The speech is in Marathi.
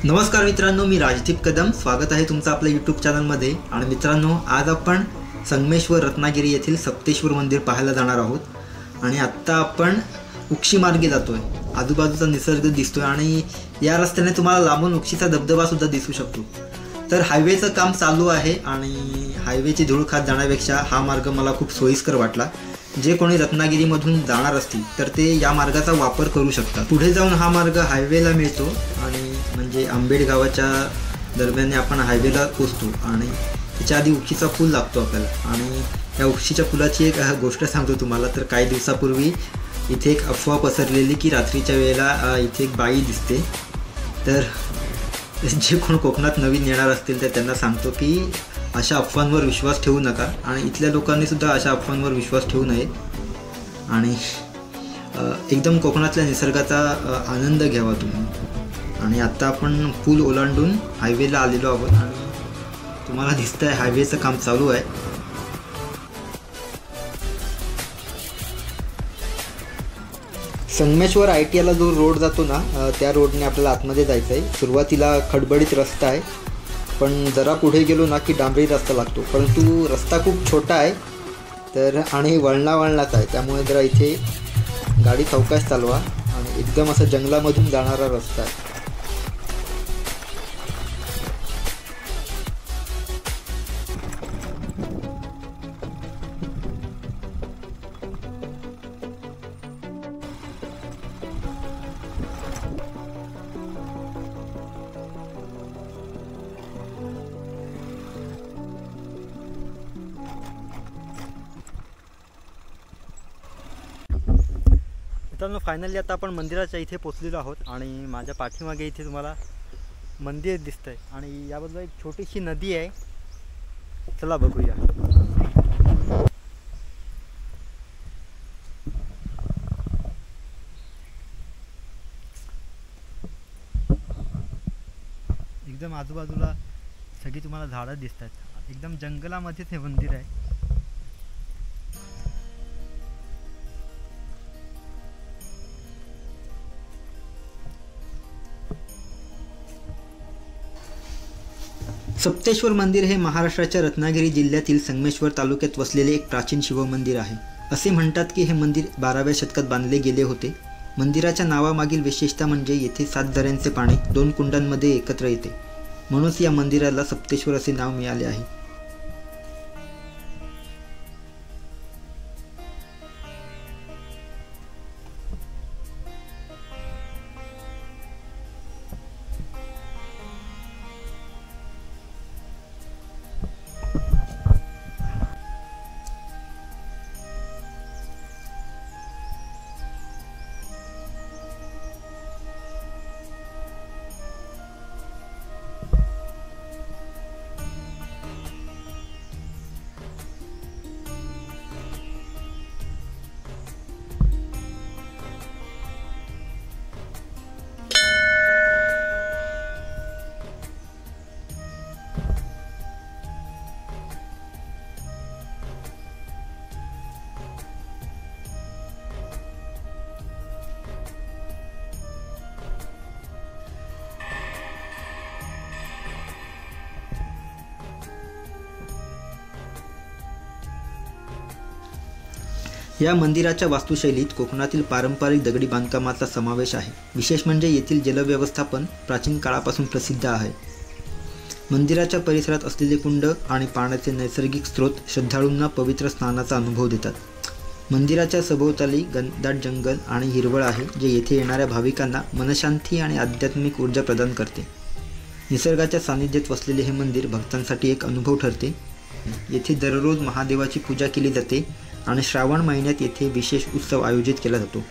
नमस्कार मित्रांनो, मी राजदीप कदम. स्वागत आहे तुमचं आपल्या यूट्यूब चॅनलमध्ये. आणि मित्रांनो, आज आपण संगमेश्वर रत्नागिरी येथील सप्तेश्वर मंदिर पाहायला जाणार आहोत. आणि आत्ता आपण उक्षी मार्गे जातो आहे. आजूबाजूचा निसर्ग दिसतो आहे आणि या रस्त्याने तुम्हाला लांबून उक्षीचा धबधबासुद्धा दिसू शकतो. तर हायवेचं काम चालू आहे आणि हायवेची धूळ खात जाण्यापेक्षा हा मार्ग मला खूप सोयीस्कर वाटला. जे कोणी रत्नागिरीमधून जाणार असतील तर ते या मार्गाचा वापर करू शकतात. पुढे जाऊन हा मार्ग हायवेला मिळतो आणि म्हणजे आंबेड गावाच्या दरम्यान आपण हायवेला पोचतो आणि त्याच्या आधी उक्षीचा पूल लागतो आपल्याला. आणि या उक्षीच्या पुलाची एक गोष्ट सांगतो तुम्हाला. तर काही दिवसापूर्वी इथे एक अफवा पसरलेली की रात्रीच्या वेळेला इथे एक बाई दिसते. तर जे कोण कोकणात नवीन येणार असतील तर त्यांना सांगतो की अशा अफवांवर विश्वास ठेवू नका आणि इथल्या लोकांनीसुद्धा अशा अफवांवर विश्वास ठेवू नये आणि एकदम कोकणातल्या निसर्गाचा आनंद घ्यावा तुम्ही. आणि आत्ता आपण पूल ओलांडून हायवेला आलेलो आहोत आणि तुम्हाला दिसतं आहे हायवेचं काम चालू आहे. संगमेश्वर ITIला जो रोड जातो ना, त्या रोडने आपल्याला आतमध्ये जायचं आहे. सुरुवातीला खडबडीत रस्ता आहे, पण जरा पुढे गेलो ना की डांबरी रस्ता लागतो. परंतु रस्ता खूप छोटा आहे तर आणि वळणाच आहे. त्यामुळे जरा इथे गाडी सावकाश चालवा. आणि एकदम असं जंगलामधून जाणारा रस्ता आहे. मित्रांनो, फायनली आता आपण मंदिराच्या इथे पोचलेलो आहोत आणि माझ्या पाठीमागे इथे तुम्हाला मंदिर दिसतंय आणि या बाजूला एक छोटीशी नदी आहे. चला बघूया. एकदम आजूबाजूला सगळी तुम्हाला झाडं दिसत आहेत. एकदम जंगलामध्येच हे मंदिर आहे. सप्तेश्वर मंदिर हे महाराष्ट्राच्या रत्नागिरी जिल्ह्यातील संगमेश्वर तालुक्यात वसलेले एक प्राचीन शिवमंदिर आहे. असे म्हणतात की हे मंदिर 12व्या शतकात बांधले गेले होते. मंदिराच्या नावामागील विशेषता म्हणजे येथे 7 झऱ्यांचे पाणी 2 कुंडांमध्ये एकत्र येते. म्हणूनच या मंदिराला सप्तेश्वर असे नाव मिळाले आहे. या मंदिराच्या वास्तुशैलीत कोकणातील पारंपरिक दगडी बांधकामाचा समावेश आहे. विशेष म्हणजे येथील जलव्यवस्थापन प्राचीन काळापासून प्रसिद्ध आहे. मंदिराच्या परिसरात असलेले कुंड आणि पाण्याचे नैसर्गिक स्रोत श्रद्धाळूंना पवित्र स्नानाचा अनुभव देतात. मंदिराच्या सभोवताली घनदाट जंगल आणि हिरवळ आहे, जे येथे येणाऱ्या भाविकांना मनशांती आणि आध्यात्मिक ऊर्जा प्रदान करते. निसर्गाच्या सानिध्यात वसलेले हे मंदिर भक्तांसाठी एक अनुभव ठरते. येथे दररोज महादेवाची पूजा केली जाते आणि श्रावण महिन्यात येथे विशेष उत्सव आयोजित केला जातो.